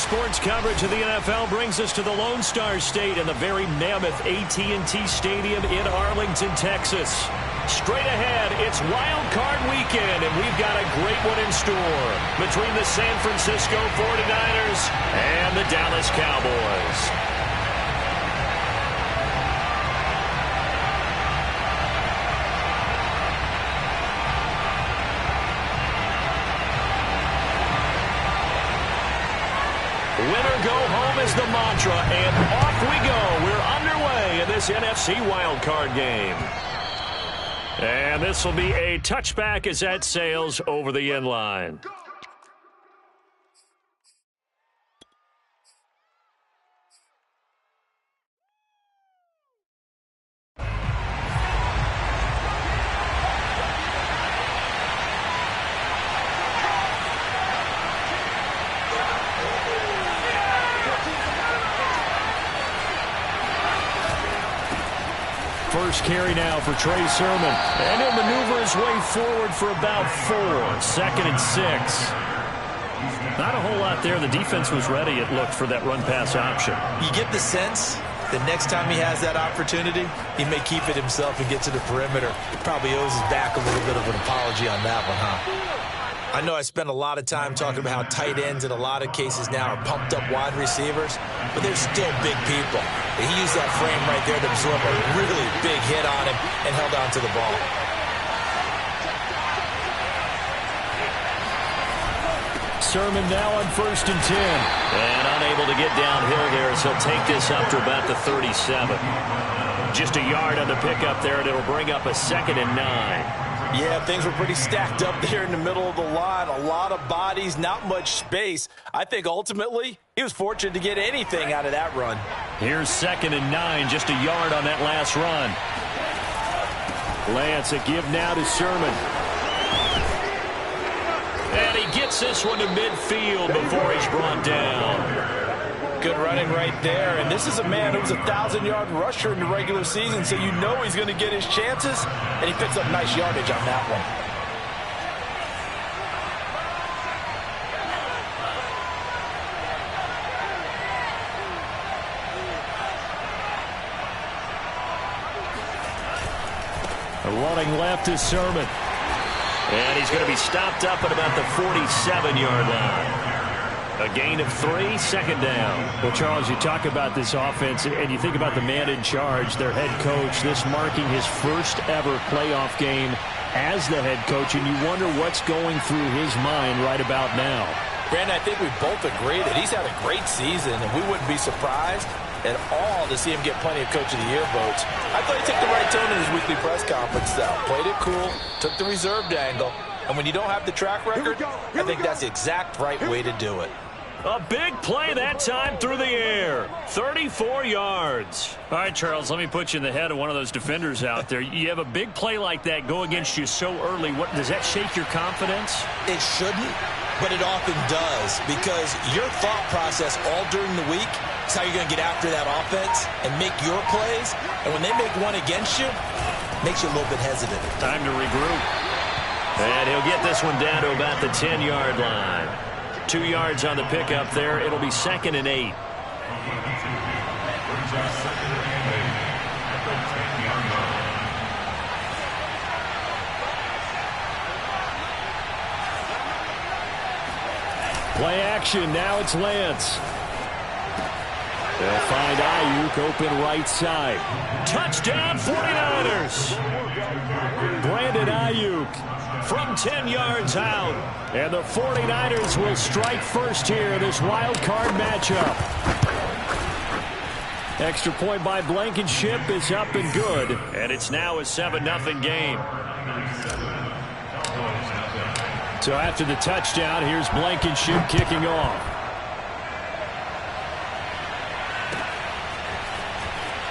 sports coverage of the NFL brings us to the Lone Star State and the very mammoth AT&T Stadium in Arlington, Texas. Straight ahead, it's Wild Card Weekend, and we've got a great one in store between the San Francisco 49ers and the Dallas Cowboys. Winner go home is the mantra, and off we go. We're underway in this NFC wildcard game. And this will be a touchback as that sails over the end line. First carry now for Trey Sermon. And he'll maneuver his way forward for about 4. 2nd and 6. Not a whole lot there. The defense was ready, it looked, for that run-pass option. You get the sense that next time he has that opportunity, he may keep it himself and get to the perimeter. He probably owes his back a little bit of an apology on that one, huh? I know I spent a lot of time talking about how tight ends in a lot of cases now are pumped up wide receivers, but they're still big people. He used that frame right there to absorb a really big hit on him and held on to the ball. Sermon now on 1st and 10. And unable to get downhill there, so he'll take this up to about the 37. Just a yard on the pickup there, and it'll bring up a 2nd and 9. Yeah, things were pretty stacked up there in the middle of the line. A lot of bodies, not much space. I think ultimately he was fortunate to get anything out of that run. Here's 2nd and 9, just a yard on that last run. Lance, a give now to Sermon. And he gets this one to midfield before he's brought down. Good running right there, and this is a man who was a 1,000-yard rusher in the regular season, so you know he's going to get his chances, and he picks up nice yardage on that one. Running left is Sermon. And he's going to be stopped up at about the 47-yard line. A gain of 3, 2nd down. Well, Charles, you talk about this offense, and you think about the man in charge, their head coach, this marking his first ever playoff game as the head coach, and you wonder what's going through his mind right about now. Brandon, I think we both agree that he's had a great season, and we wouldn't be surprised at all to see him get plenty of Coach of the Year votes. I thought he took the right tone in his weekly press conference, though. Played it cool, took the reserved angle, and when you don't have the track record, I think that's the exact right way to do it. A big play that time through the air. 34 yards. All right, Charles, let me put you in the head of one of those defenders out there. You have a big play like that go against you so early. What does that shake your confidence? It shouldn't, but it often does, because your thought process all during the week is how you're going to get after that offense and make your plays. And when they make one against you, it makes you a little bit hesitant. Time to regroup. And he'll get this one down to about the 10-yard line. 2 yards on the pickup there. It'll be 2nd and 8. Play action. Now it's Lance. They'll find Ayuk open right side. Touchdown 49ers. Brandon Ayuk from 10 yards out. And the 49ers will strike first here in this wild card matchup. Extra point by Blankenship is up and good. And it's now a 7-0 game. So after the touchdown, here's Blankenship kicking off.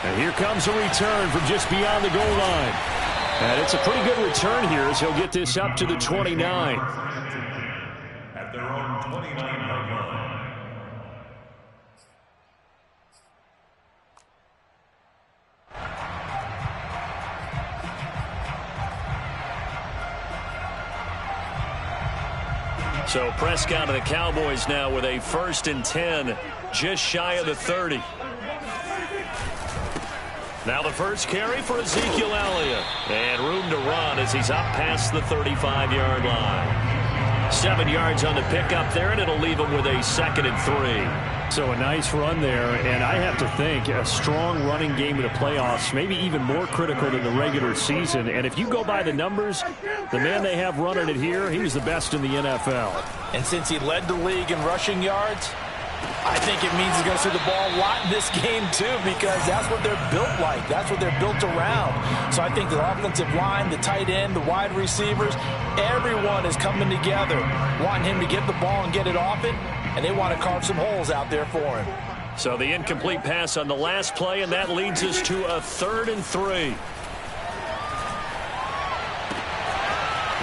And here comes a return from just beyond the goal line. And it's a pretty good return here as he'll get this up to the 29. At their own 29-yard line. So Prescott and the Cowboys now with a 1st and 10, just shy of the 30. Now the first carry for Ezekiel Elliott. And room to run as he's up past the 35-yard line. 7 yards on the pickup there, and it'll leave him with a 2nd and 3. So a nice run there, and I have to think a strong running game in the playoffs, maybe even more critical than the regular season. And if you go by the numbers, the man they have running it here, he was the best in the NFL. And since he led the league in rushing yards, I think it means he's going to see the ball a lot in this game, too, because that's what they're built like. That's what they're built around. So I think the offensive line, the tight end, the wide receivers, everyone is coming together, wanting him to get the ball and get it often, and they want to carve some holes out there for him. So the incomplete pass on the last play, and that leads us to a 3rd and 3.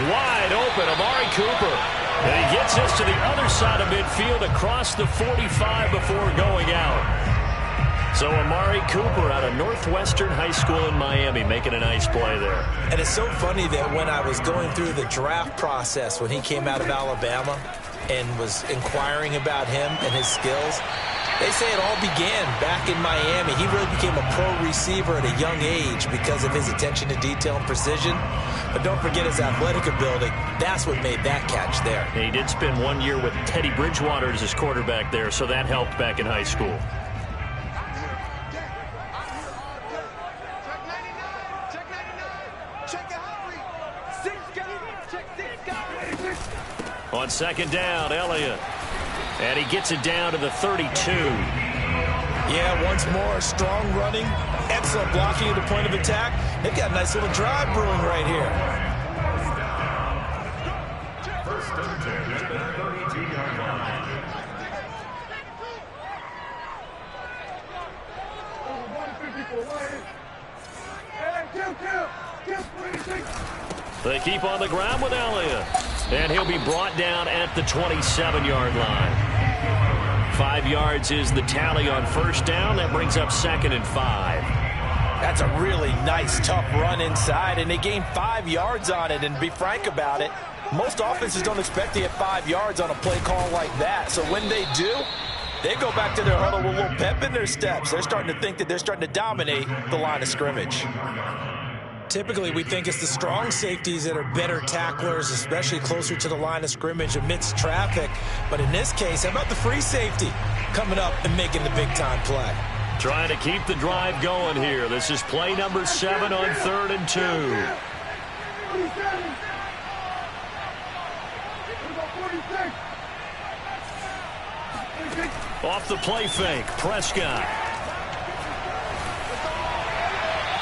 Wide open, Amari Cooper. And he gets us to the other side of midfield across the 45 before going out. So Amari Cooper out of Northwestern High School in Miami making a nice play there. And it's so funny that when I was going through the draft process when he came out of Alabama and was inquiring about him and his skills, they say it all began back in Miami. He really became a pro receiver at a young age because of his attention to detail and precision. But don't forget his athletic ability. That's what made that catch there. And he did spend 1 year with Teddy Bridgewater as his quarterback there, so that helped back in high school. On 2nd down, Elliott. And he gets it down to the 32. Yeah, once more, strong running, excellent blocking at the point of attack. They've got a nice little drive brewing right here. 1st and 10 at the 32-yard line. They keep on the ground with Elliott. And he'll be brought down at the 27-yard line. 5 yards is the tally on 1st down. That brings up 2nd and 5. That's a really nice, tough run inside, and they gained 5 yards on it. And to be frank about it, most offenses don't expect to get 5 yards on a play call like that. So when they do, they go back to their huddle with a little pep in their steps. They're starting to think that they're starting to dominate the line of scrimmage. Typically, we think it's the strong safeties that are better tacklers, especially closer to the line of scrimmage amidst traffic. But in this case, how about the free safety coming up and making the big-time play? Trying to keep the drive going here. This is play number 7 on 3rd and 2. Off the play fake, Prescott.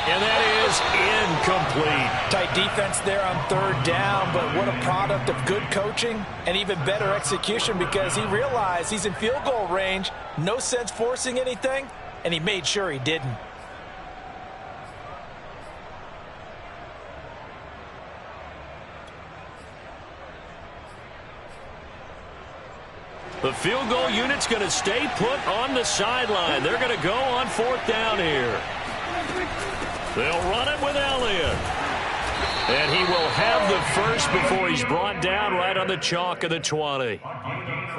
And that is incomplete. Tight defense there on 3rd down, but what a product of good coaching and even better execution, because he realized he's in field goal range. No sense forcing anything, and he made sure he didn't. The field goal unit's going to stay put on the sideline. They're going to go on 4th down here. They'll run it with Elliott. And he will have the first before he's brought down right on the chalk of the 20.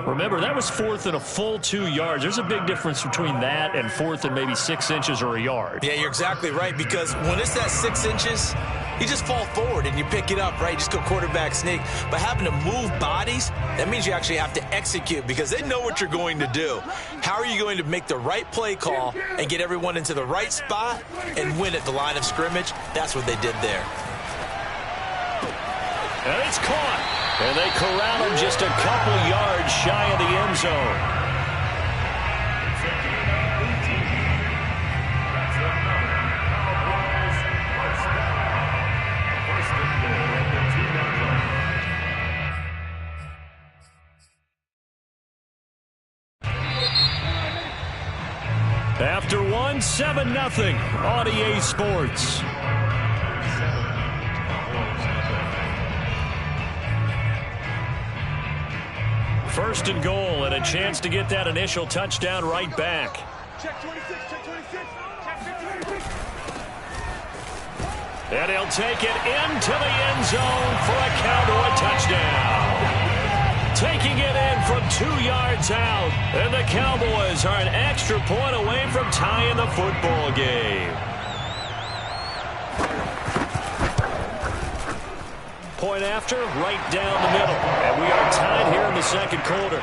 Remember, that was 4th and a full 2 yards. There's a big difference between that and 4th and maybe 6 inches or a yard. Yeah, you're exactly right, because when it's that 6 inches, you just fall forward and you pick it up, right? You just go quarterback sneak. But having to move bodies, that means you actually have to execute, because they know what you're going to do. How are you going to make the right play call and get everyone into the right spot and win at the line of scrimmage? That's what they did there. And it's caught. And they corral him just a couple yards shy of the end zone. After one, 7-0 on EA Sports. First and goal, and a chance to get that initial touchdown right back. And he'll take it into the end zone for a Cowboy touchdown. taking it in from 2 yards out. And the Cowboys are an extra point away from tying the football game. Point after, right down the middle. And we are tied here in the second quarter.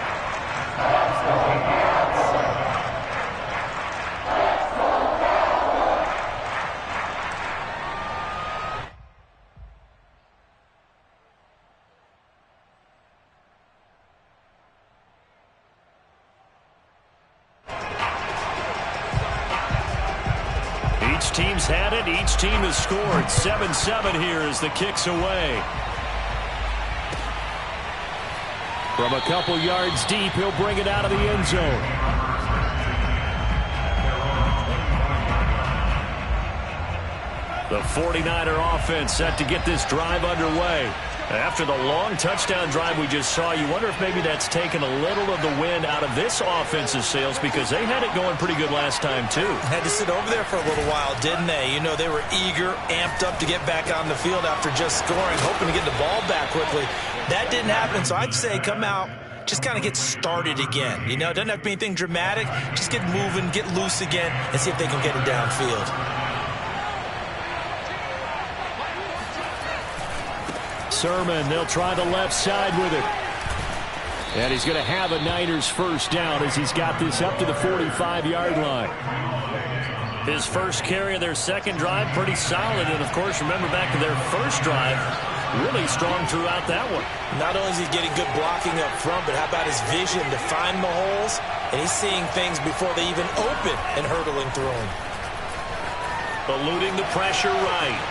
Each team's had it. Each team has scored. 7-7 here as the kick's away. From a couple yards deep, he'll bring it out of the end zone. The 49er offense set to get this drive underway. After the long touchdown drive we just saw, you wonder if maybe that's taken a little of the wind out of this offense's sails because they had it going pretty good last time, too. Had to sit over there for a little while, didn't they? You know, they were eager, amped up to get back on the field after just scoring, hoping to get the ball back quickly. That didn't happen, so I'd say come out, just kind of get started again. You know, it doesn't have to be anything dramatic. Just get moving, get loose again, and see if they can get it downfield. Sermon, they'll try the left side with it. And he's going to have a Niners first down as he's got this up to the 45-yard line. His first carry of their second drive, pretty solid. And, of course, remember back to their first drive, really strong throughout that one. Not only is he getting good blocking up front, but how about his vision to find the holes? And he's seeing things before they even open and hurtling through them. Eluding the pressure right.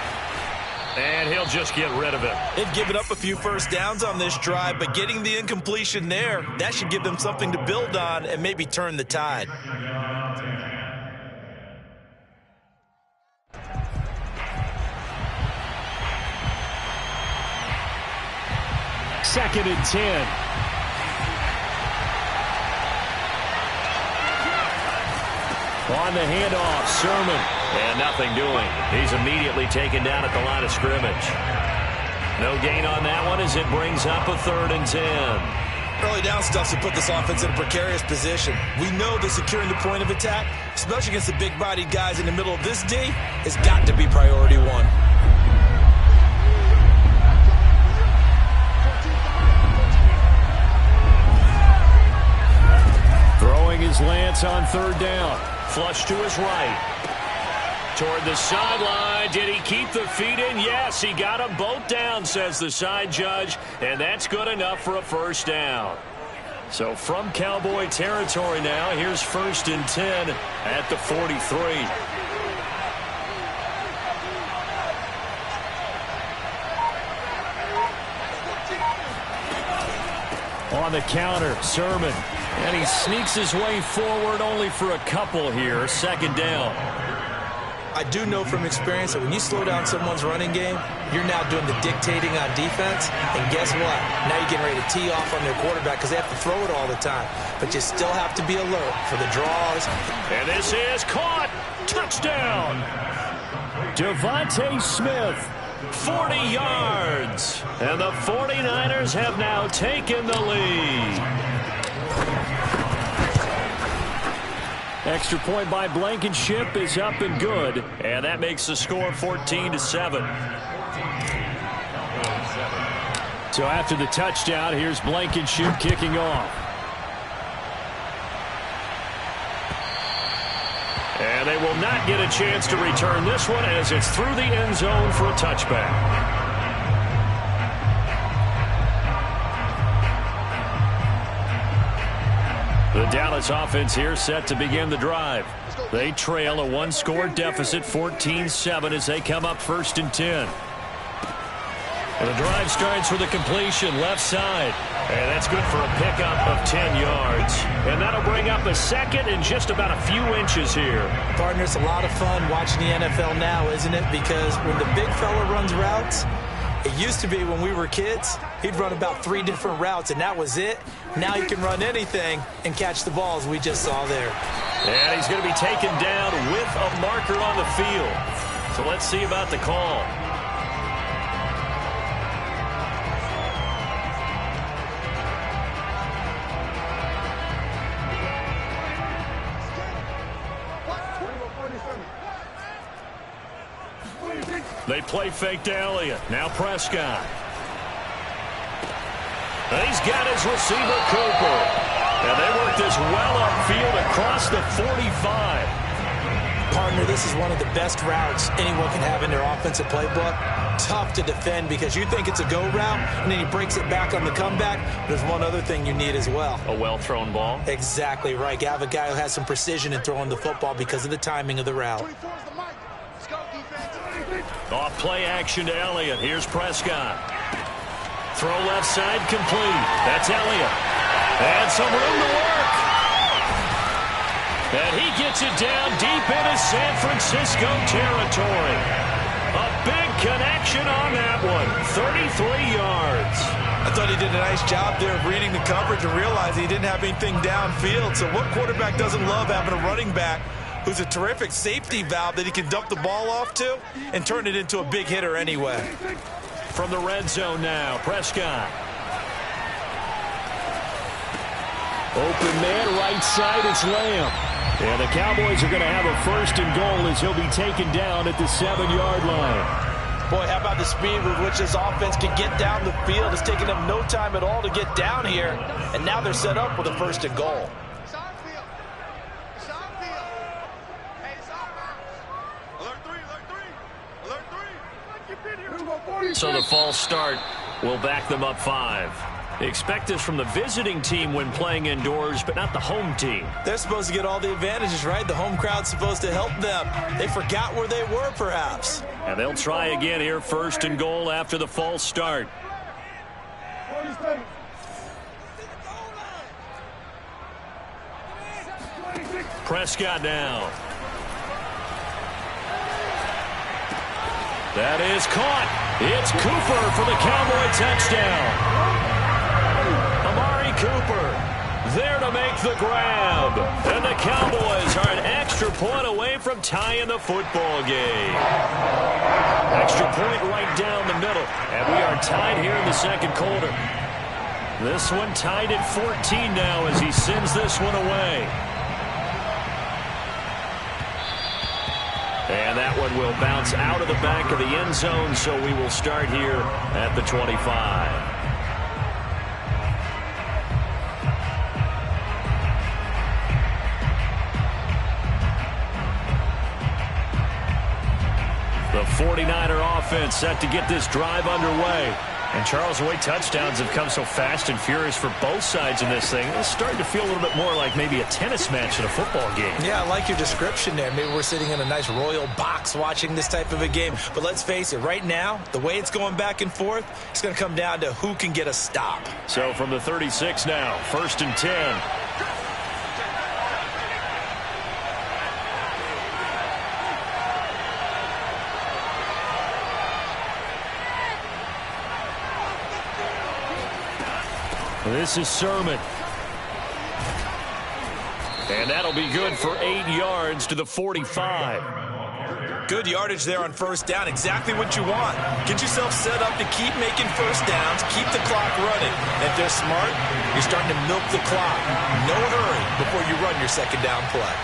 And he'll just get rid of it. They've given up a few first downs on this drive, but getting the incompletion there, that should give them something to build on and maybe turn the tide. Second and 10. On the handoff, Sermon. And nothing doing. He's immediately taken down at the line of scrimmage. No gain on that one as it brings up a 3rd and 10. Early down stuff to put this offense in a precarious position. We know that securing the point of attack, especially against the big-bodied guys in the middle of this D, has got to be priority one. Throwing his lance on 3rd down. Flush to his right. Toward the sideline. Did he keep the feet in? Yes, he got them both down, says the side judge. And that's good enough for a first down. So from Cowboy territory now, here's 1st and 10 at the 43. On the counter, Sermon. And he sneaks his way forward only for a couple here. 2nd down. I do know from experience that when you slow down someone's running game, you're now doing the dictating on defense. And guess what? Now you're getting ready to tee off on their quarterback because they have to throw it all the time. But you still have to be alert for the draws. And this is caught. Touchdown. Devontae Smith. 40 yards. And the 49ers have now taken the lead. Extra point by Blankenship is up and good. And that makes the score 14-7. So after the touchdown, here's Blankenship kicking off. And they will not get a chance to return this one as it's through the end zone for a touchback. The Dallas offense here set to begin the drive. They trail a 1-score deficit, 14-7, as they come up 1st and 10. And the drive starts with a completion left side. And that's good for a pickup of 10 yards. And that'll bring up a 2nd and just about a few inches here. Partner, it's a lot of fun watching the NFL now, isn't it? Because when the big fella runs routes, it used to be when we were kids, he'd run about 3 different routes, and that was it. Now he can run anything and catch the balls we just saw there. And he's going to be taken down with a marker on the field. So let's see about the call. They play fake to Elliott. Now Prescott. And he's got his receiver, Cooper. And they work this well upfield across the 45. Partner, this is one of the best routes anyone can have in their offensive playbook. Tough to defend because you think it's a go route, and then he breaks it back on the comeback. There's one other thing you need as well. A well-thrown ball? Exactly right. You have a guy who has some precision in throwing the football because of the timing of the route. Off play action to Elliott. Here's Prescott. Throw left side complete. That's Elliott. And some room to work. And he gets it down deep into San Francisco territory. A big connection on that one. 33 yards. I thought he did a nice job there of reading the coverage and realizing he didn't have anything downfield. So what quarterback doesn't love having a running back who's a terrific safety valve that he can dump the ball off to and turn it into a big hitter anyway? From the red zone now, Prescott. Open man, right side, it's Lamb. And the Cowboys are going to have a 1st and goal as he'll be taken down at the 7-yard line. Boy, how about the speed with which this offense can get down the field? It's taken them no time at all to get down here. And now they're set up with a 1st and goal. So the false start will back them up 5. Expect this from the visiting team when playing indoors, but not the home team. They're supposed to get all the advantages, right? The home crowd's supposed to help them. They forgot where they were, perhaps. And they'll try again here, 1st and goal after the false start. Prescott now. That is caught. It's Cooper for the Cowboy touchdown. Amari Cooper there to make the grab. And the Cowboys are an extra point away from tying the football game. Extra point right down the middle. And we are tied here in the 2nd quarter. This one tied at 14 now as he sends this one away. And that one will bounce out of the back of the end zone, so we will start here at the 25. The 49er offense set to get this drive underway. And Charles, the way touchdowns have come so fast and furious for both sides in this thing, it's starting to feel a little bit more like maybe a tennis match in a football game. Yeah, I like your description there. Maybe we're sitting in a nice royal box watching this type of a game. But let's face it, right now, the way it's going back and forth, it's going to come down to who can get a stop. So from the 36 now, 1st and 10. This is Sermon. And that'll be good for 8 yards to the 45. Good yardage there on 1st down. Exactly what you want. Get yourself set up to keep making 1st downs, keep the clock running. And if they're smart, you're starting to milk the clock. No hurry before you run your 2nd down play.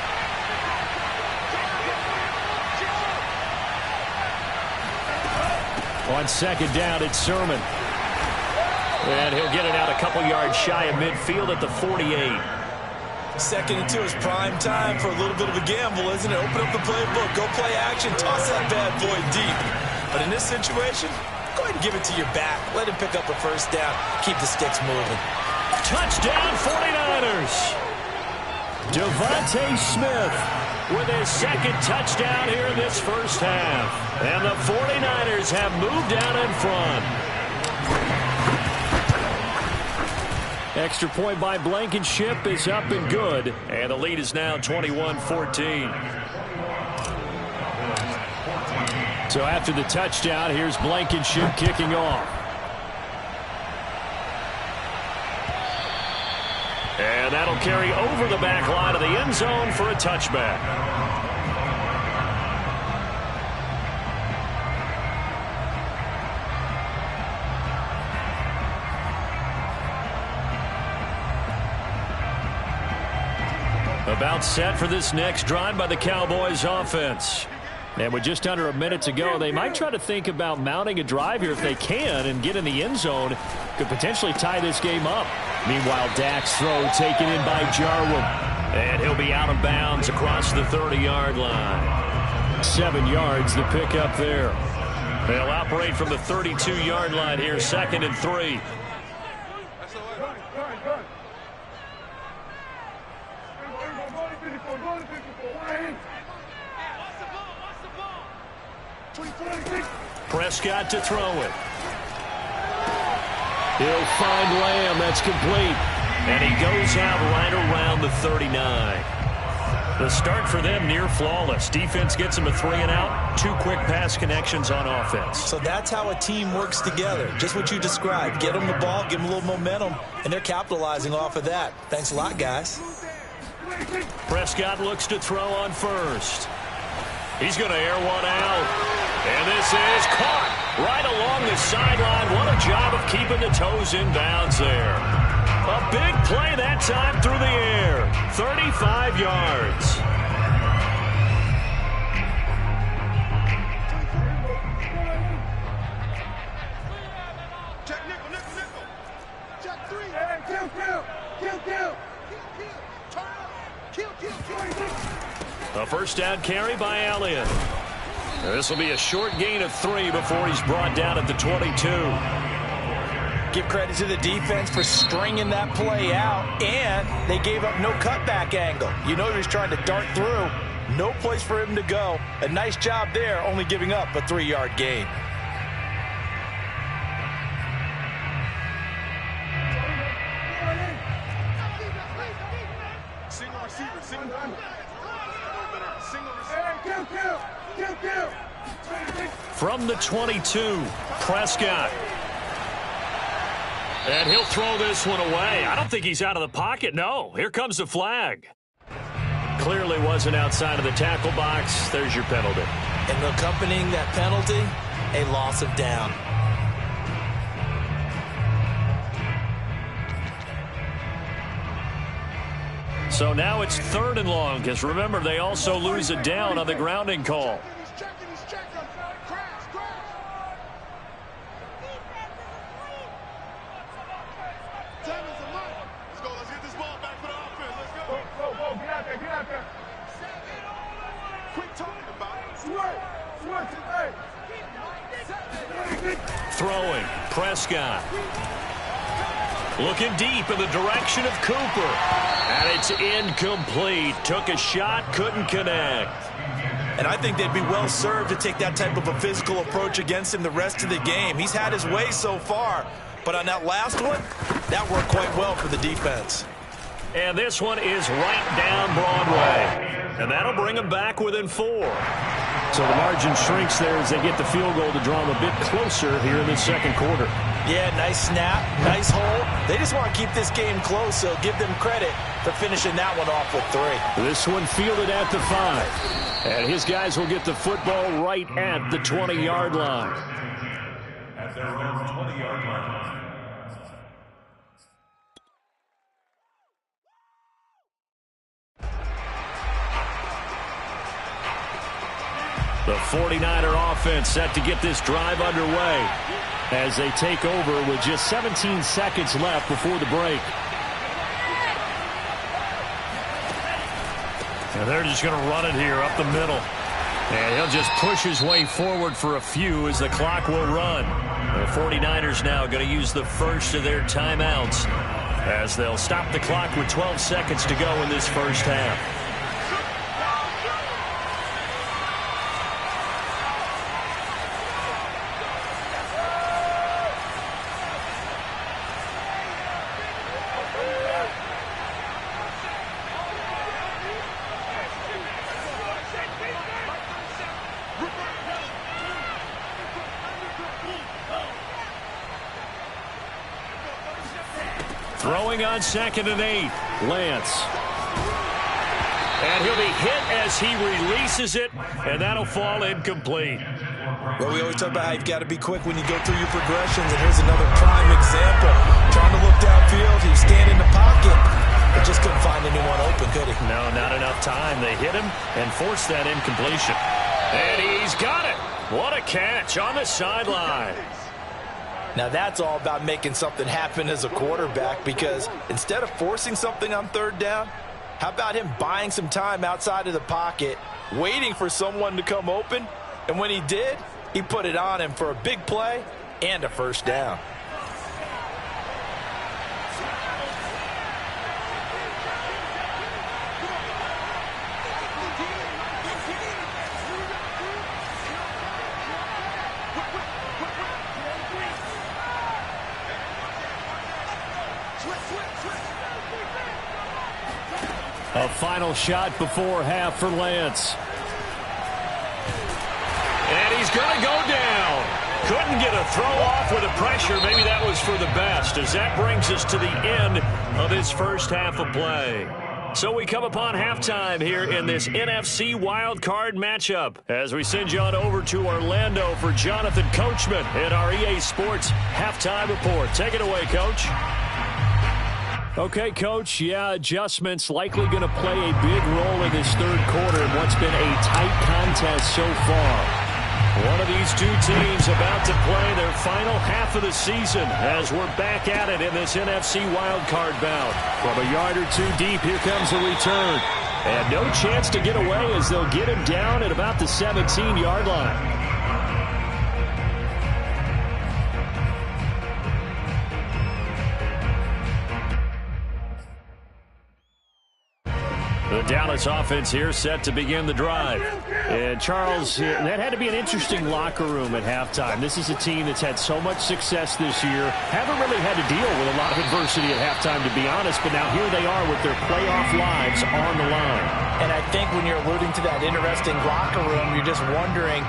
On 2nd down, it's Sermon. And he'll get it out a couple yards shy of midfield at the 48. 2nd and 2 is prime time for a little bit of a gamble, isn't it? Open up the playbook, go play action, toss that bad boy deep. But in this situation, go ahead and give it to your back. Let him pick up a 1st down. Keep the sticks moving. Touchdown 49ers. Devontae Smith with his 2nd touchdown here in this 1st half. And the 49ers have moved out in front. Extra point by Blankenship is up and good. And the lead is now 21-14. So after the touchdown, here's Blankenship kicking off. And that'll carry over the back line of the end zone for a touchback. About set for this next drive by the Cowboys offense. And with just under a minute to go, they might try to think about mounting a drive here if they can and get in the end zone. Could potentially tie this game up. Meanwhile, Dak's throw taken in by Jarwin. And he'll be out of bounds across the 30-yard line. 7 yards the pick up there. They'll operate from the 32-yard line here, 2nd and 3. Prescott to throw it. He'll find Lamb. That's complete. And he goes out right around the 39. The start for them near flawless. Defense gets them a 3-and-out. 2 quick pass connections on offense. So that's how a team works together. Just what you described. Get them the ball, give them a little momentum, and they're capitalizing off of that. Thanks a lot, guys. Prescott looks to throw on first. He's going to air one out. And this is caught right along the sideline. What a job of keeping the toes in bounds there. A big play that time through the air. 35 yards. Check nickel, nickel, nickel. Check 3. Kill, kill. Kill, kill. Turn up. Kill, kill, kill. A first down carry by Elliott. This will be a short gain of 3 before he's brought down at the 22. Give credit to the defense for stringing that play out, and they gave up no cutback angle. You know he was trying to dart through. No place for him to go. A nice job there, only giving up a 3-yard gain. Single receiver, single receiver. Kill. From the 22, Prescott. And he'll throw this one away. I don't think he's out of the pocket. No, here comes the flag. Clearly wasn't outside of the tackle box. There's your penalty. And accompanying that penalty, a loss of down. So now it's 3rd and long, because remember, they also lose a down on the grounding call. He's checking. Crash. Time is a month. Let's go. Let's get this ball back for the offense. Let's go. Go. Get out there. Quick talking about it. Throwing, Prescott. Looking deep in the direction of Cooper. And it's incomplete. Took a shot, couldn't connect. And I think they'd be well served to take that type of a physical approach against him the rest of the game. He's had his way so far, but on that last one, that worked quite well for the defense. And this one is right down Broadway. And that'll bring them back within 4. So the margin shrinks there as they get the field goal to draw them a bit closer here in the 2nd quarter. Yeah, nice snap, nice hole. They just want to keep this game close, so give them credit for finishing that one off with 3. This one fielded at the 5. And his guys will get the football right at the 20-yard line. At their own 20-yard line. The 49er offense set to get this drive underway as they take over with just 17 seconds left before the break. And they're just going to run it here up the middle. And he'll just push his way forward for a few as the clock will run. The 49ers now going to use the first of their timeouts as they'll stop the clock with 12 seconds to go in this first half. Throwing on 2nd and 8, Lance. And he'll be hit as he releases it, and that'll fall incomplete. Well, we always talk about how you've got to be quick when you go through your progressions, and here's another prime example. Trying to look downfield, he was standing in the pocket, but just couldn't find find anyone open, could he? No, not enough time. They hit him and forced that incompletion. And he's got it. What a catch on the sideline. Now that's all about making something happen as a quarterback, because instead of forcing something on third down, how about him buying some time outside of the pocket, waiting for someone to come open, and when he did, he put it on him for a big play and a first down. A final shot before half for Lance. And he's going to go down. Couldn't get a throw off with the pressure. Maybe that was for the best, as that brings us to the end of his first half of play. So we come upon halftime here in this NFC wildcard matchup as we send you on over to Orlando for Jonathan Coachman in our EA Sports halftime report. Take it away, Coach. Okay, Coach, adjustments likely going to play a big role in this third quarter in what's been a tight contest so far. One of these two teams about to play their final half of the season as we're back at it in this NFC wildcard bout. From a yard or two deep, here comes the return. And no chance to get away as they'll get him down at about the 17-yard line. The Dallas offense here set to begin the drive. And, Charles, that had to be an interesting locker room at halftime. This is a team that's had so much success this year. Haven't really had to deal with a lot of adversity at halftime, to be honest. But now here they are with their playoff lives on the line. And I think when you're alluding to that interesting locker room, you're just wondering,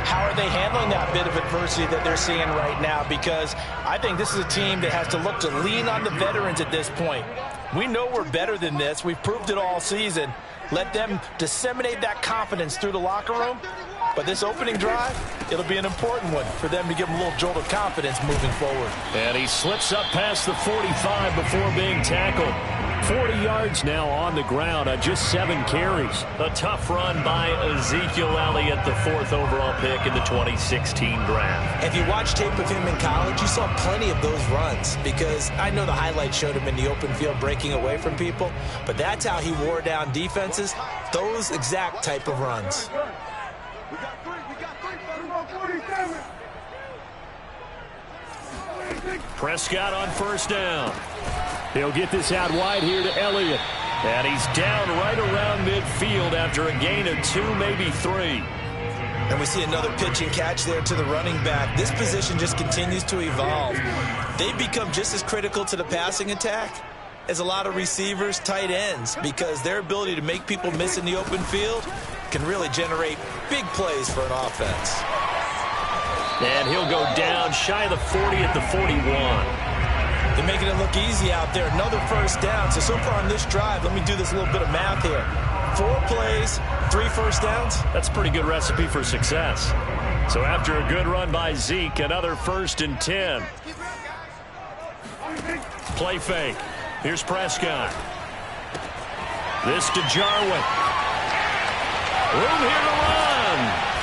how are they handling that bit of adversity that they're seeing right now? Because I think this is a team that has to look to lean on the veterans at this point. We know we're better than this. We've proved it all season. Let them disseminate that confidence through the locker room. But this opening drive, it'll be an important one for them to give them a little jolt of confidence moving forward. And he slips up past the 45 before being tackled. 40 yards now on the ground on just 7 carries. A tough run by Ezekiel Elliott, the 4th overall pick in the 2016 draft. If you watched tape of him in college, you saw plenty of those runs, because I know the highlights showed him in the open field breaking away from people, but that's how he wore down defenses, those exact type of runs. We got three, 47. Prescott on first down. He'll get this out wide here to Elliott. And he's down right around midfield after a gain of 2, maybe 3. And we see another pitch and catch there to the running back. This position just continues to evolve. They become just as critical to the passing attack as a lot of receivers, tight ends, because their ability to make people miss in the open field can really generate big plays for an offense. And he'll go down shy of the 40 at the 41. They're making it look easy out there. Another first down. So far on this drive, let me do this little bit of math here. 4 plays, 3 first downs. That's a pretty good recipe for success. So after a good run by Zeke, another 1st and 10. Play fake. Here's Prescott. This to Jarwin. Room here to run.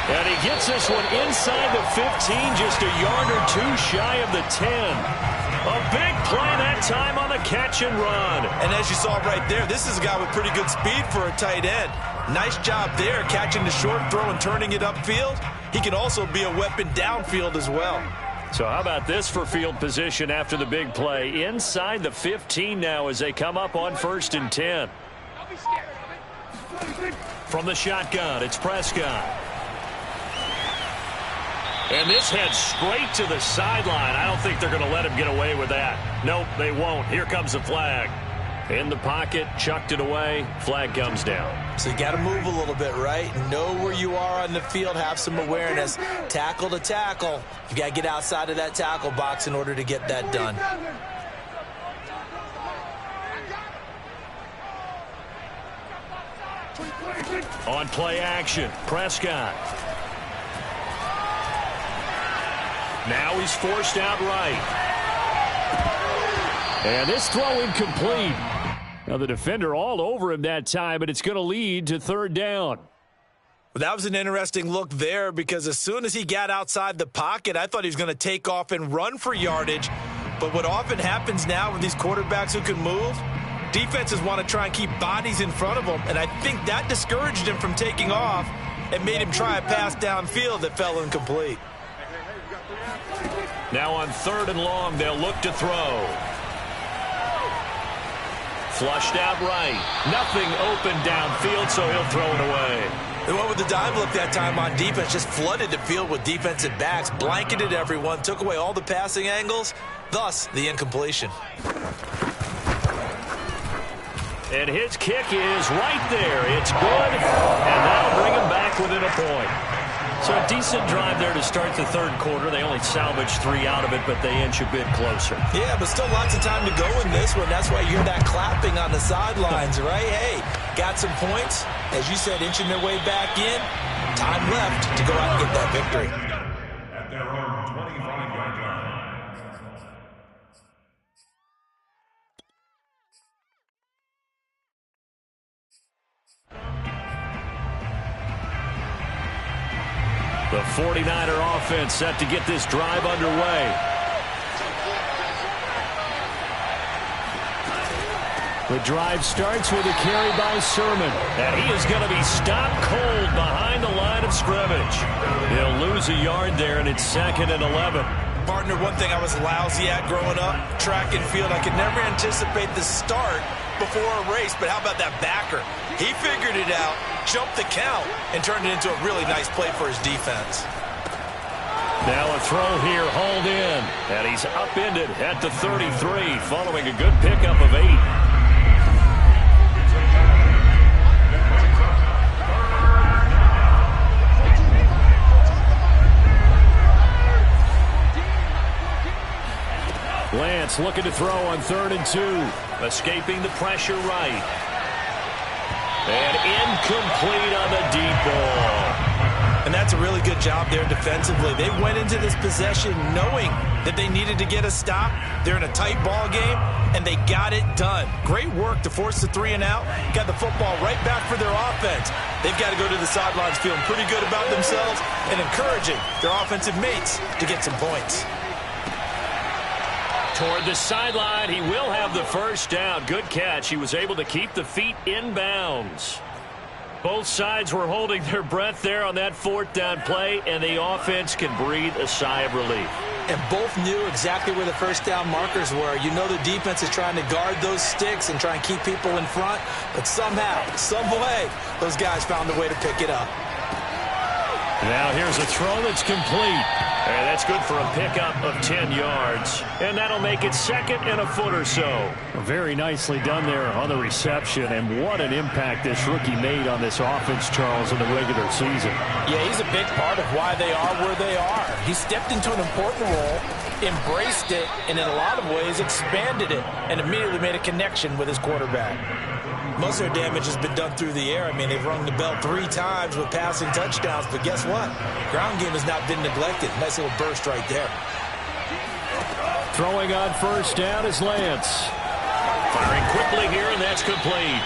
And he gets this one inside the 15, just a yard or 2 shy of the 10. A big play that time on the catch and run. And as you saw right there, this is a guy with pretty good speed for a tight end. Nice job there, catching the short throw and turning it upfield. He can also be a weapon downfield as well. So how about this for field position after the big play? Inside the 15 now as they come up on 1st and 10. From the shotgun, it's Prescott. And this heads straight to the sideline. I don't think they're going to let him get away with that. Nope, they won't. Here comes the flag. In the pocket, chucked it away. Flag comes down. So you got to move a little bit, right? Know where you are on the field. Have some awareness. Tackle to tackle. You got to get outside of that tackle box in order to get that done. On play action, Prescott. Now he's forced out right. And this throw incomplete. Now the defender all over him that time, but it's going to lead to third down. Well, that was an interesting look there because as soon as he got outside the pocket, I thought he was going to take off and run for yardage. But what often happens now with these quarterbacks who can move, defenses want to try and keep bodies in front of them, and I think that discouraged him from taking off and made him try a pass downfield that fell incomplete. Now on 3rd and long, they'll look to throw. Flushed out right. Nothing open downfield, so he'll throw it away. They went with the dive look that time on defense, just flooded the field with defensive backs, blanketed everyone, took away all the passing angles, thus the incompletion. And his kick is right there. It's good, and that'll bring him back within a point. So a decent drive there to start the 3rd quarter. They only salvaged 3 out of it, but they inch a bit closer. Yeah, but still lots of time to go in this one. That's why you hear that clapping on the sidelines, right? Hey, got some points. As you said, inching their way back in. Time left to go out and get that victory. At their own 25-yard line. The 49er offense set to get this drive underway. The drive starts with a carry by Sermon. And he is going to be stopped cold behind the line of scrimmage. He'll lose a yard there, and it's 2nd and 11. Partner, one thing I was lousy at growing up, track and field, I could never anticipate the start before a race, but how about that backer? He figured it out, jumped the count, and turned it into a really nice play for his defense. Now a throw here, hauled in, and he's upended at the 33, following a good pickup of 8. Lance looking to throw on 3rd and 2. Escaping the pressure right. And incomplete on the deep ball. And that's a really good job there defensively. They went into this possession knowing that they needed to get a stop. They're in a tight ball game, and they got it done. Great work to force the 3 and out. Got the football right back for their offense. They've got to go to the sidelines feeling pretty good about themselves and encouraging their offensive mates to get some points. Toward the sideline, he will have the first down. Good catch. He was able to keep the feet in bounds. Both sides were holding their breath there on that 4th down play, and the offense can breathe a sigh of relief. And both knew exactly where the first down markers were. You know the defense is trying to guard those sticks and try and keep people in front, but somehow, some way, those guys found a way to pick it up. Now here's a throw that's complete. And that's good for a pickup of 10 yards. And that'll make it 2nd and a foot or so. Very nicely done there on the reception. And what an impact this rookie made on this offense, Charles, in the regular season. Yeah, he's a big part of why they are where they are. He stepped into an important role, embraced it, and in a lot of ways expanded it, and immediately made a connection with his quarterback. Most of their damage has been done through the air. I mean, they've rung the bell 3 times with passing touchdowns, but guess what? Ground game has not been neglected. Nice little burst right there. Throwing on 1st down is Lance. Firing quickly here, and that's complete.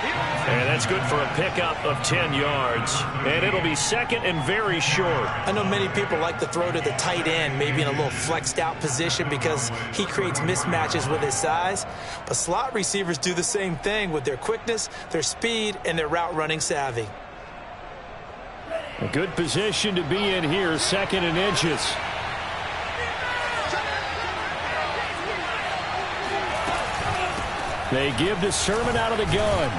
And that's good for a pickup of 10 yards. And it'll be 2nd and very short. I know many people like to throw to the tight end, maybe in a little flexed out position because he creates mismatches with his size. But slot receivers do the same thing with their quickness, their speed, and their route running savvy. A good position to be in here, 2nd and inches. They give to Sermon out of the gun.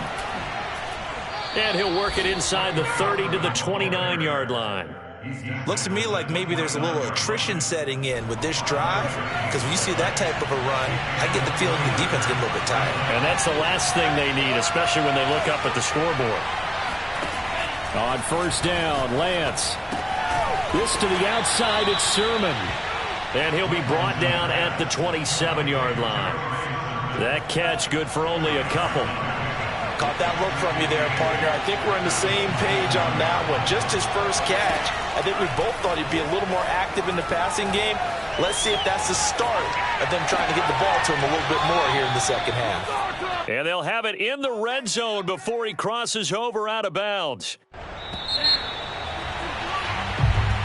And he'll work it inside the 30 to the 29-yard line. Looks to me like maybe there's a little attrition setting in with this drive, because when you see that type of a run, I get the feeling the defense gets a little bit tired. And that's the last thing they need, especially when they look up at the scoreboard. On 1st down, Lance. This to the outside, it's Sermon. And he'll be brought down at the 27-yard line. That catch good for only a couple. Caught that look from you there, partner. I think we're on the same page on that one. Just his first catch. I think we both thought he'd be a little more active in the passing game. Let's see if that's the start of them trying to get the ball to him a little bit more here in the second half. And they'll have it in the red zone before he crosses over out of bounds.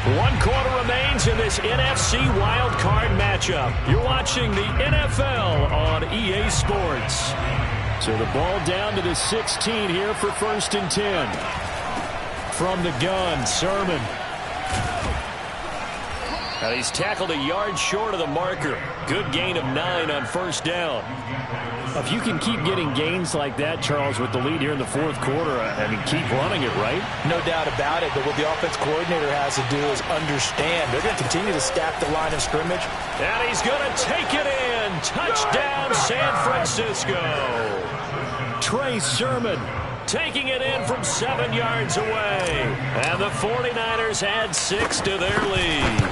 1 quarter remains in this NFC Wild Card matchup. You're watching the NFL on EA Sports. So the ball down to the 16 here for 1st and 10. From the gun, Sermon. And he's tackled a yard short of the marker. Good gain of 9 on 1st down. If you can keep getting gains like that, Charles, with the lead here in the 4th quarter, I mean, keep running it, right? No doubt about it, but what the offense coordinator has to do is understand. They're going to continue to stack the line of scrimmage. And he's going to take it in. Touchdown, San Francisco. Trey Sermon taking it in from 7 yards away. And the 49ers add 6 to their lead.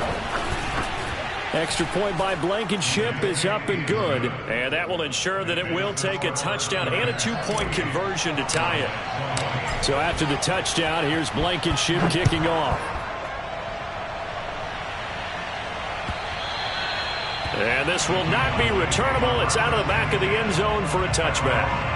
Extra point by Blankenship is up and good. And that will ensure that it will take a touchdown and a 2-point conversion to tie it. So after the touchdown, here's Blankenship kicking off. And this will not be returnable. It's out of the back of the end zone for a touchback.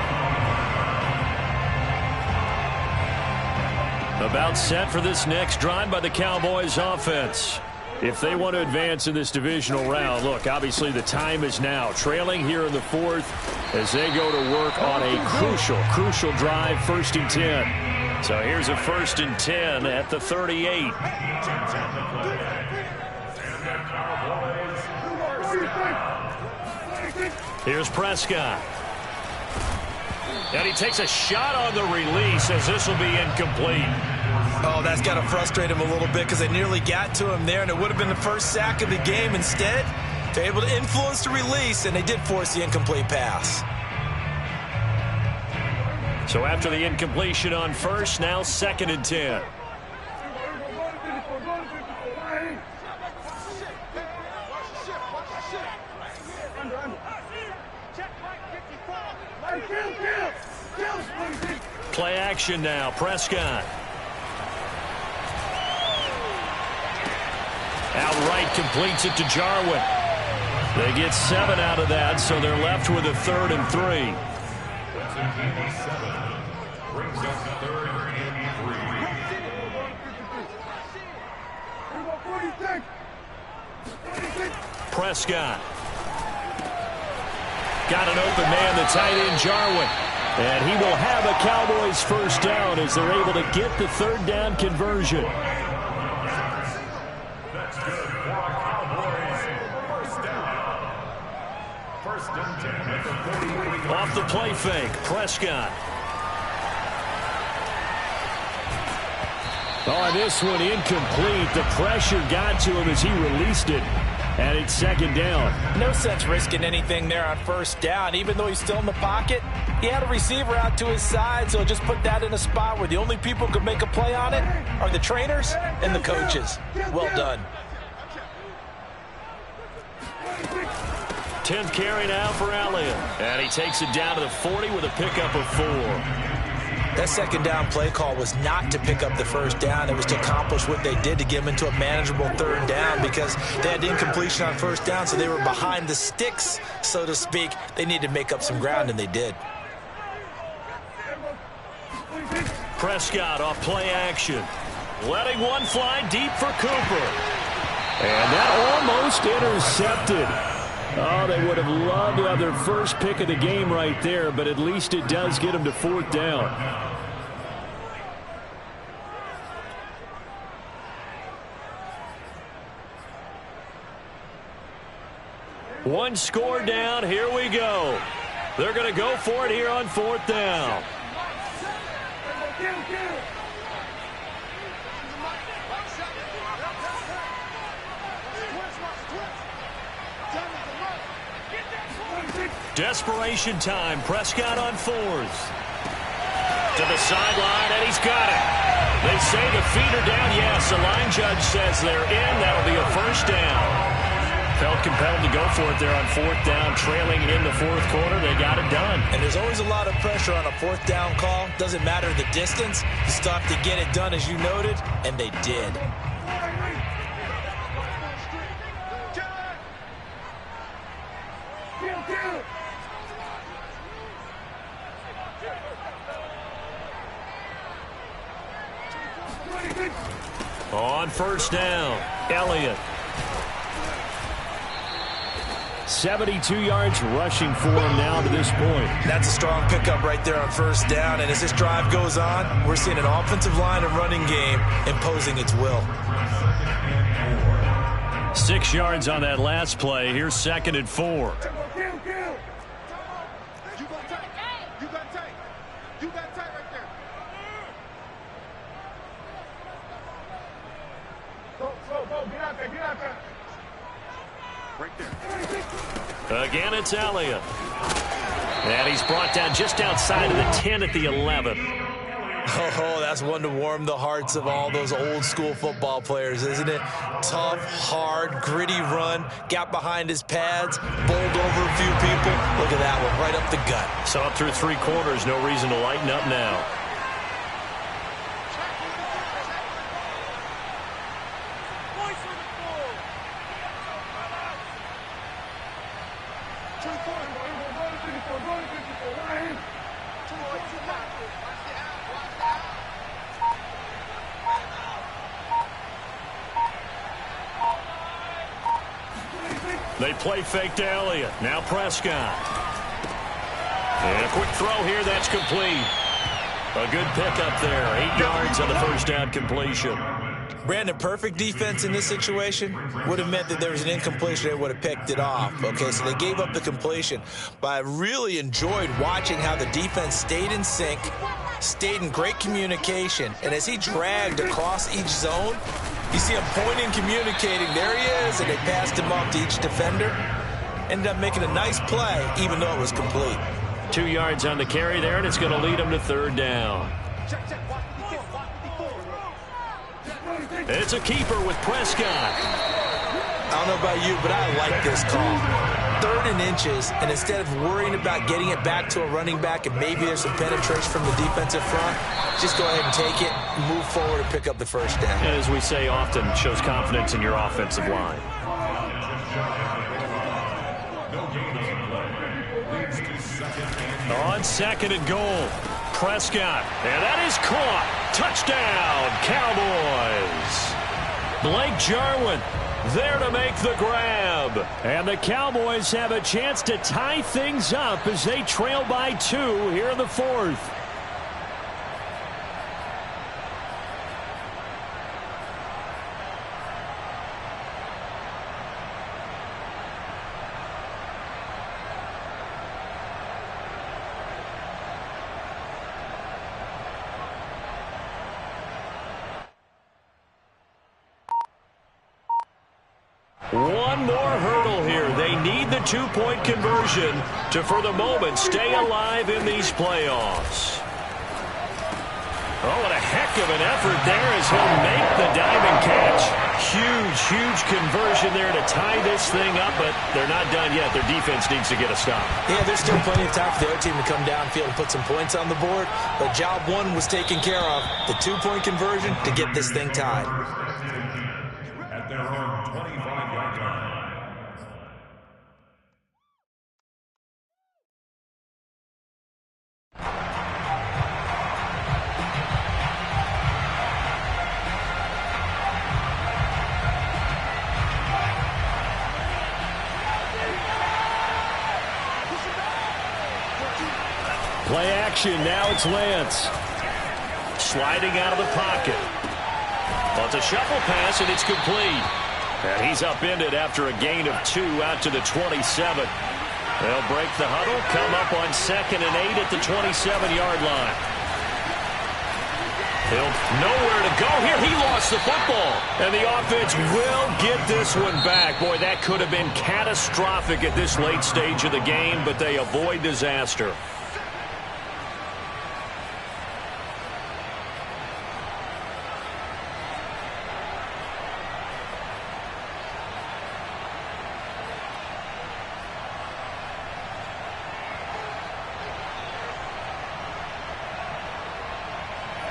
About set for this next drive by the Cowboys offense. If they want to advance in this divisional round, look, obviously the time is now. Trailing here in the 4th as they go to work on a crucial drive, 1st and 10. So here's a 1st and 10 at the 38. Here's Prescott. And he takes a shot on the release as this will be incomplete. Oh, that's got to frustrate him a little bit because they nearly got to him there, and it would have been the first sack of the game. Instead, they're able to influence the release, and they did force the incomplete pass. So after the incompletion on 1st, now 2nd and 10. Play action now, Prescott. Outright completes it to Jarwin. They get 7 out of that, so they're left with a 3rd and 3. Prescott. Got an open man, the tight end Jarwin. And he will have a Cowboys 1st down as they're able to get the 3rd down conversion. Off the play fake, Prescott. Oh, this one incomplete. The pressure got to him as he released it. And it's 2nd down. No sense risking anything there on 1st down. Even though he's still in the pocket, he had a receiver out to his side, so just put that in a spot where the only people who can make a play on it are the trainers and the coaches. Well done. 10th carry now for Elliott. And he takes it down to the 40 with a pickup of 4. That 2nd down play call was not to pick up the 1st down. It was to accomplish what they did to get them into a manageable 3rd down because they had incompletion on 1st down, so they were behind the sticks, so to speak. They needed to make up some ground, and they did. Prescott off play action. Letting one fly deep for Cooper. And that almost intercepted. Oh, they would have loved to have their first pick of the game right there, but at least it does get them to 4th down. One score down. Here we go. They're going to go for it here on 4th down. Desperation time. Prescott on 4th. To the sideline, and he's got it. They say the feet are down. Yes, the line judge says they're in. That'll be a 1st down. felt compelled to go for it there on fourth down, trailing in the fourth quarter. They got it done. And there's always a lot of pressure on a fourth down call. Doesn't matter the distance. You still have to get it done, as you noted, and they did. On first down, Elliott. 72 yards rushing for him now to this point. That's a strong pickup right there on first down. And as this drive goes on, we're seeing an offensive line and running game imposing its will. 6 yards on that last play. Here's 2nd and 4. Again, it's Elliott. And he's brought down just outside of the 10 at the 11. Oh, that's one to warm the hearts of all those old school football players, isn't it? Tough, hard, gritty run, got behind his pads, bowled over a few people. Look at that one, right up the gut. So up through 3 quarters, no reason to lighten up now. They play fake to Elliott. Now Prescott. And a quick throw here. That's complete. A good pickup there. 8 yards on the first down completion. Brandon, perfect defense in this situation would have meant that there was an incompletion. They would have picked it off. Okay, so they gave up the completion. But I really enjoyed watching how the defense stayed in sync, stayed in great communication. And as he dragged across each zone, you see him pointing, communicating. There he is, and they passed him off to each defender. Ended up making a nice play, even though it was complete. 2 yards on the carry there, and it's going to lead him to 3rd down. It's a keeper with Prescott. I don't know about you, but I like this call. 3rd and inches, and instead of worrying about getting it back to a running back and maybe there's some penetration from the defensive front, just go ahead and take it, move forward, and pick up the first down. And as we say often, shows confidence in your offensive line. On 2nd and goal, Prescott, and that is caught. Touchdown, Cowboys. Blake Jarwin there to make the grab. And the Cowboys have a chance to tie things up as they trail by 2 here in the 4th. One more hurdle here. They need the 2-point conversion to, for the moment, stay alive in these playoffs. Oh, what a heck of an effort there as he'll make the diving catch. Huge conversion there to tie this thing up, but they're not done yet. Their defense needs to get a stop. Yeah, there's still plenty of time for the other team to come downfield and put some points on the board, but job 1 was taken care of. The 2-point conversion to get this thing tied. At their own 25-yard line. Play action. Now it's Lance. Sliding out of the pocket. Well, it's a shuffle pass, and it's complete. And he's upended after a gain of 2 out to the 27. They'll break the huddle, come up on 2nd and 8 at the 27-yard line. He'll nowhere to go here. He lost the football. And the offense will get this one back. Boy, that could have been catastrophic at this late stage of the game, but they avoid disaster.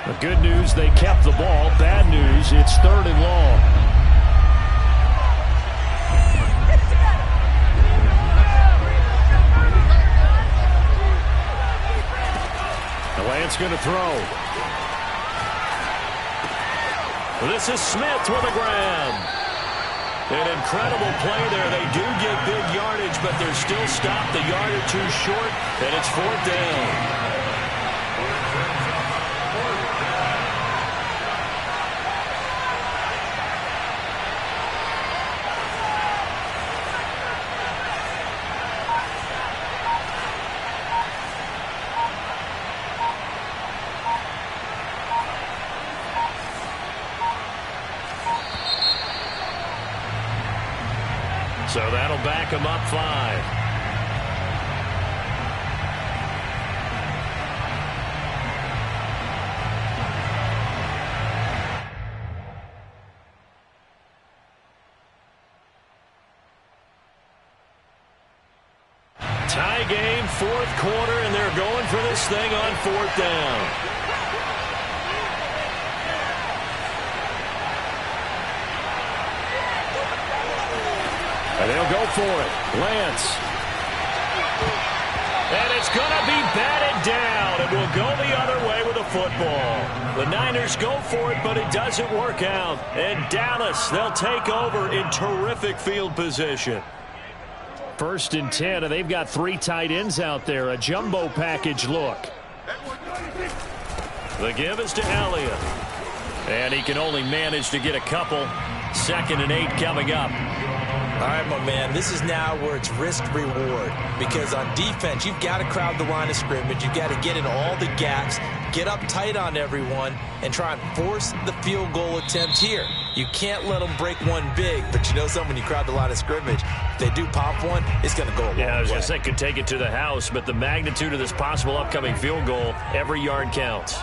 The good news, they kept the ball. Bad news, it's 3rd and long. Elliott's going to throw. This is Smith with a grab. An incredible play there. They do get big yardage, but they're still stopped a yard or two short, and it's 4th down. So that'll back him up 5. Tie game, 4th quarter, and they're going for this thing on 4th down. And they'll go for it. Lance. And it's going to be batted down. It will go the other way with the football. The Niners go for it, but it doesn't work out. And Dallas, they'll take over in terrific field position. 1st and 10, and they've got 3 tight ends out there. A jumbo package look. The give is to Elliott. And he can only manage to get a couple. 2nd and 8 coming up. All right, my man, this is now where it's risk-reward, because on defense, you've got to crowd the line of scrimmage. You've got to get in all the gaps, get up tight on everyone, and try and force the field goal attempt here. You can't let them break one big, but you know something, when you crowd the line of scrimmage, if they do pop one, it's going to go a long way. Yeah, I was going to say, could take it to the house, but the magnitude of this possible upcoming field goal, every yard counts.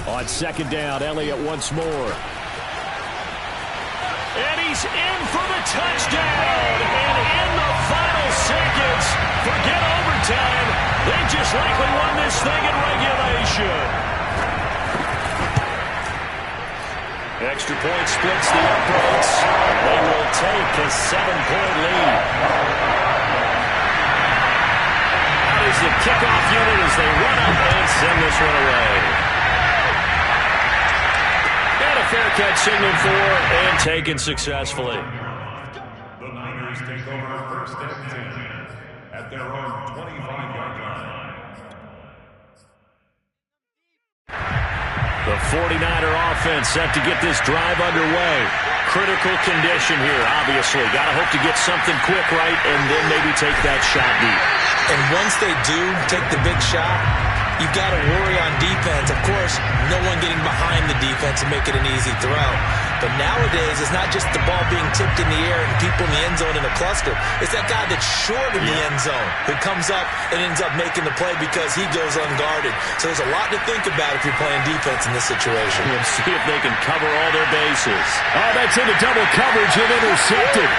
On 2nd down, Elliott once more. And he's in for the touchdown. And in the final seconds, forget overtime. They just likely won this thing in regulation. Extra point splits the uprights. They will take a 7-point lead. Out is the kickoff unit as they run up and send this one away. Fair catch signaled for and taken successfully. The Niners take over 1st and 10 at their own 25-yard line. The 49er offense set to get this drive underway. Critical condition here, obviously. Got to hope to get something quick right and then maybe take that shot deep. And once they do take the big shot, you've got to worry on defense. Of course, no one getting behind the defense and make it an easy throw. But nowadays, it's not just the ball being tipped in the air and people in the end zone in a cluster. It's that guy that's short in the end zone who comes up and ends up making the play because he goes unguarded. So there's a lot to think about if you're playing defense in this situation. We'll see if they can cover all their bases. Oh, that's into double coverage and intercepted.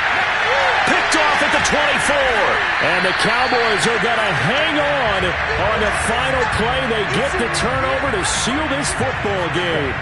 Picked off at the 24. And the Cowboys are going to hang on the final play. They get the turnover to seal this football game.